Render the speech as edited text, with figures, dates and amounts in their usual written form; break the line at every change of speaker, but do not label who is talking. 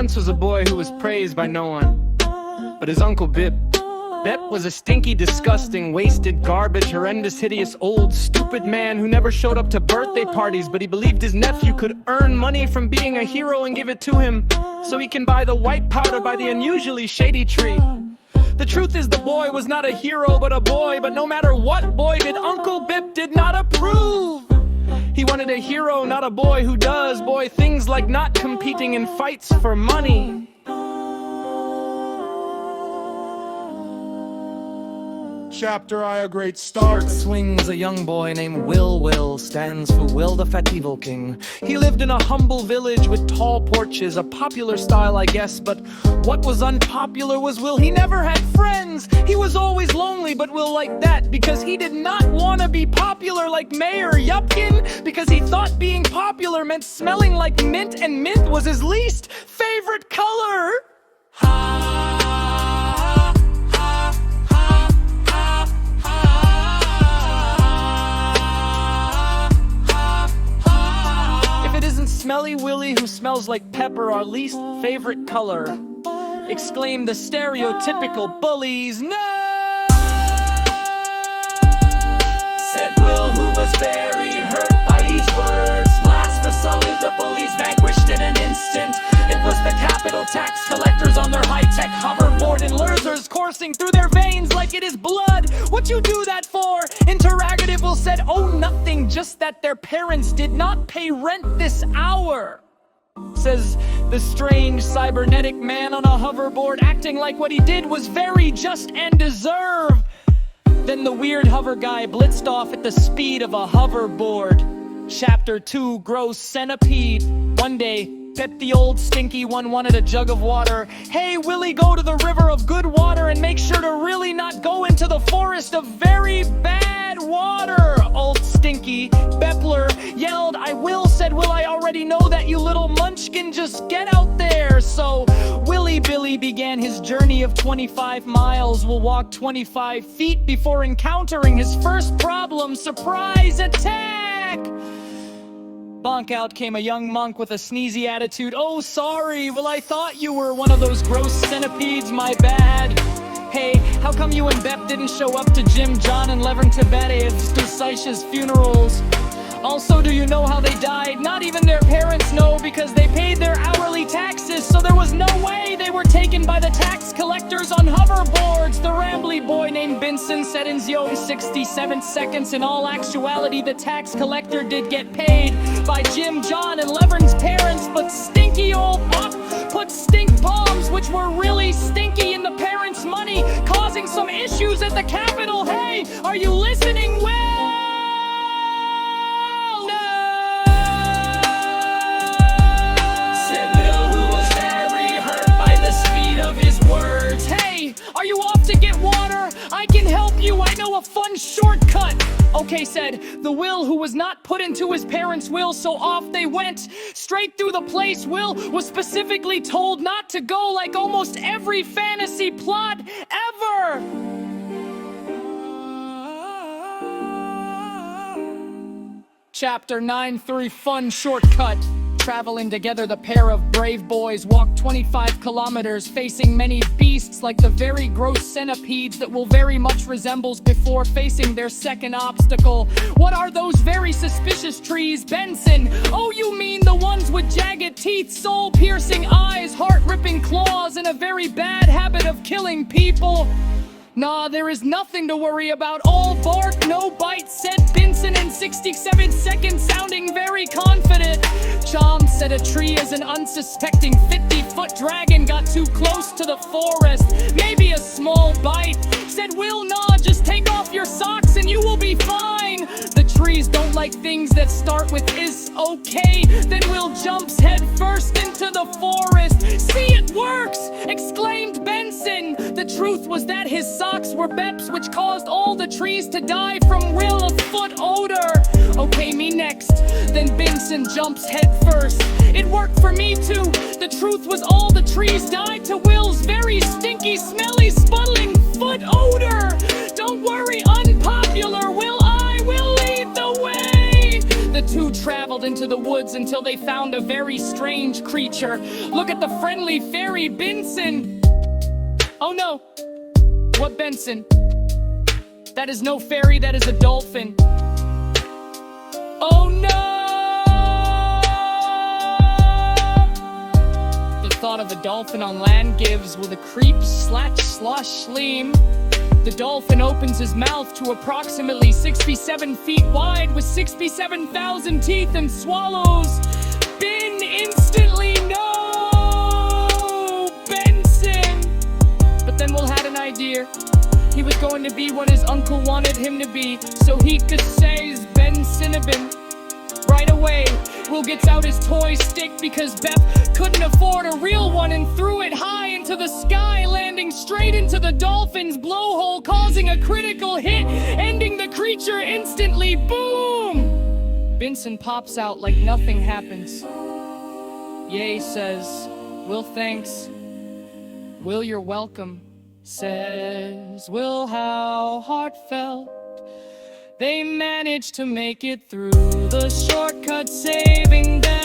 once was a boy who was praised by no one but his Uncle Bip. Bep was a stinky, disgusting, wasted, garbage, horrendous, hideous, old, stupid man who never showed up to birthday parties, but he believed his nephew could earn money from being a hero and give it to him so he can buy the white powder by the unusually shady tree. The truth is the boy was not a hero but a boy, but no matter what boy did, Uncle Bip did not approve. He wanted a hero, not a boy who does boy things like not competing in fights for money.
Chapter I, a great start.
Swings a young boy named Will stands for Will the Fat Evil King. He lived in a humble village with tall porches, a popular style I guess, but what was unpopular was Will. He never had friends. He was always lonely, but Will liked that because he did not want to be popular like Mayor Yupkin, because he thought being popular meant smelling like mint, and mint was his least favorite color. Smelly Willy, who smells like pepper, our least favorite color, exclaimed the stereotypical bullies. No!
Said Will, who was very hurt by these words. Last but salute, the bullies vanquished in an instant. It was the capital tax collectors on their high-tech hoverboard and lurchers coursing through their veins like it is blood. What you do that for? Interrogative Will said, oh, nothing, just that their parents did not pay rent this hour.
Says the strange cybernetic man on a hoverboard, acting like what he did was very just and deserved. Then the weird hover guy blitzed off at the speed of a hoverboard. Chapter 2, Gross Centipede. One day, Pep the old stinky one wanted a jug of water. Hey Willy, go to the river of good water and make sure to really not go into the forest of very bad water. Old stinky Bepler yelled. I will, said Will, I already know that, you little munchkin, just get out there. So Willy Billy began his journey of 25 miles. Will walk 25 feet before encountering his first problem: surprise attack. Bonk out came a young monk with a sneezy attitude. Oh, sorry, well, I thought you were one of those gross centipedes, my bad. Hey, how come you and Bep didn't show up to Jim, John, and Levern Tibetev's Dusaish's funerals? Also, do you know how they died? Not even their parents know, because they paid their hourly taxes, so there was no way they were taken by the tax collectors on hoverboards. The rambly boy named Benson said in 67 seconds, in all actuality, the tax collector did get paid by Jim, John, and Levern's parents, but stinky old Buck put stink bombs, which were really stinky, in the parents' money, causing some issues at the Capitol. Hey, are you listening, Will? Words. Hey, are you off to get water? I can help you, I know a fun shortcut. Okay, said the Will, who was not put into his parents' will, so off they went, straight through the place Will was specifically told not to go, like almost every fantasy plot ever. Chapter 9-3, Fun Shortcut. Traveling together, the pair of brave boys walked 25 kilometers, facing many beasts like the very gross centipedes that Will very much resembles before facing their second obstacle. What are those very suspicious trees, Benson? Oh, you mean the ones with jagged teeth, soul-piercing eyes, heart-ripping claws, and a very bad habit of killing people? Nah, there is nothing to worry about. All bark, no bite, said Benson in 67 seconds, sounding very confident. Chom said a tree is an unsuspecting 50-foot dragon got too close to the forest. Maybe a small bite, said Will. Nah, just take off your socks and you will be fine. The trees don't like things that start with is okay. Then Will jumps head first into the forest. See, it works, exclaimed Benson. The truth was that his socks were Bep's, which caused all the trees to die from Will of foot odor. Okay, me next. Then Benson jumps head first. It worked for me too. The truth was all the trees died to Will's very stinky, smelly, spuddling foot odor. Don't worry, unpopular Will, I will lead the way. The two traveled into into the woods until they found a very strange creature. Look at the friendly fairy Benson! Oh no! What Benson? That is no fairy, that is a dolphin. Oh no! The thought of a dolphin on land gives with a creep, slatch, slosh, schleam. The dolphin opens his mouth to approximately 67 feet wide with 67,000 teeth and swallows. Ben instantly, no! Benson! But then Will had an idea. He was going to be what his uncle wanted him to be, so he could say Ben Cinnabon. Right away, Will gets out his toy stick because Beth couldn't afford a real one and threw it high into the sky, landing straight into the dolphin's blowhole, causing a critical hit, ending the creature instantly. Boom! Benson pops out like nothing happens. Yay says, Will, thanks. Will, you're welcome. Says Will, how heartfelt. They managed to make it through the shortcut, saving them.